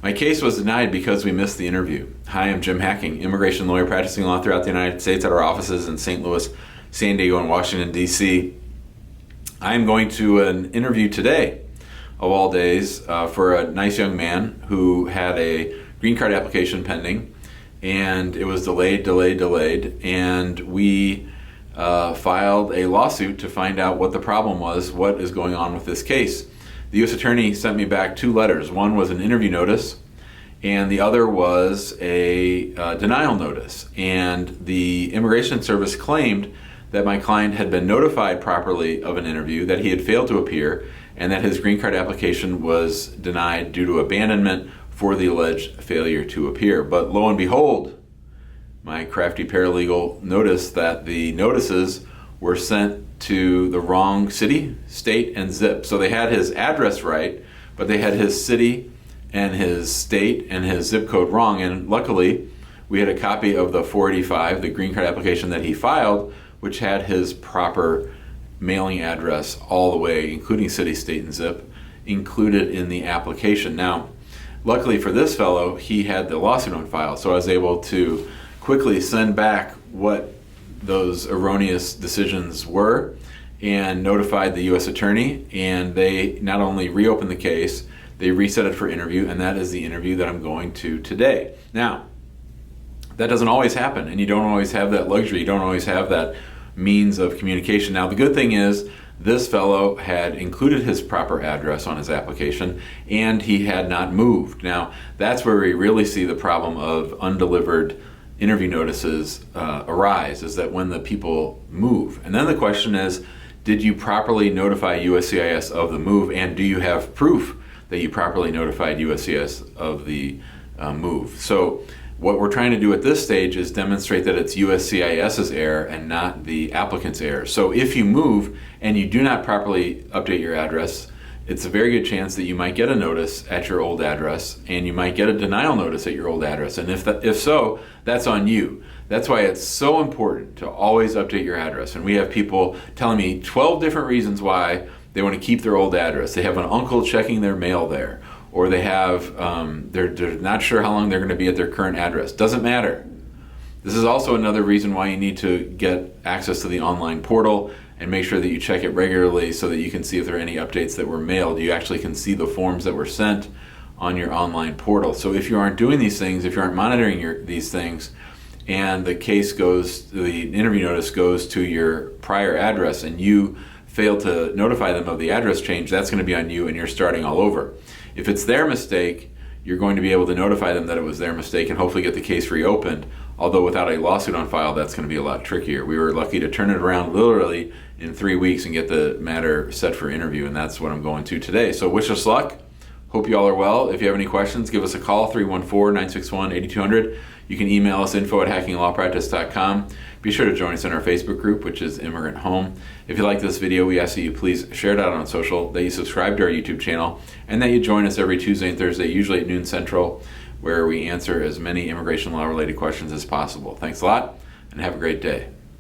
My case was denied because we missed the interview. Hi, I'm Jim Hacking, immigration lawyer practicing law throughout the United States at our offices in St. Louis, San Diego, and Washington, D.C. I am going to an interview today, of all days, for a nice young man who had a green card application pending, and it was delayed, and we filed a lawsuit to find out what the problem was, what is going on with this case. The U.S. Attorney sent me back two letters. One was an interview notice, and the other was a denial notice. And the Immigration Service claimed that my client had been notified properly of an interview, that he had failed to appear, and that his green card application was denied due to abandonment for the alleged failure to appear. But lo and behold, my crafty paralegal noticed that the notices were sent to the wrong city, state, and zip. So they had his address right, but they had his city and his state and his zip code wrong. And luckily, we had a copy of the 485, the green card application that he filed, which had his proper mailing address all the way, including city, state, and zip, included in the application. Now, luckily for this fellow, he had the lawsuit on file, so I was able to quickly send back what those erroneous decisions were and notified the U.S. Attorney, and they not only reopened the case, they reset it for interview, and that is the interview that I'm going to today. Now, that doesn't always happen, and you don't always have that luxury, you don't always have that means of communication. Now, the good thing is this fellow had included his proper address on his application, and he had not moved. Now, that's where we really see the problem of undelivered interview notices arise, is that when the people move. And then the question is, did you properly notify USCIS of the move, and do you have proof that you properly notified USCIS of the move? So what we're trying to do at this stage is demonstrate that it's USCIS's error and not the applicant's error. So if you move and you do not properly update your address, it's a very good chance that you might get a notice at your old address, and you might get a denial notice at your old address. And if so, that's on you. That's why it's so important to always update your address. And we have people telling me 12 different reasons why they want to keep their old address. They have an uncle checking their mail there, or they have they're not sure how long they're going to be at their current address. Doesn't matter. This is also another reason why you need to get access to the online portal and make sure that you check it regularly so that you can see if there are any updates that were mailed. You actually can see the forms that were sent on your online portal. So if you aren't doing these things, if you aren't monitoring these things, and the interview notice goes to your prior address and you fail to notify them of the address change, that's going to be on you, and you're starting all over. If it's their mistake, you're going to be able to notify them that it was their mistake and hopefully get the case reopened. Although without a lawsuit on file, that's going to be a lot trickier. We were lucky to turn it around literally in 3 weeks and get the matter set for interview, and that's what I'm going to today. So wish us luck. Hope you all are well. If you have any questions, give us a call, 314-961-8200. You can email us, info@hackinglawpractice.com. Be sure to join us in our Facebook group, which is Immigrant Home. If you like this video, we ask that you please share it out on social, that you subscribe to our YouTube channel, and that you join us every Tuesday and Thursday, usually at noon Central, where we answer as many immigration law related questions as possible. Thanks a lot, and have a great day.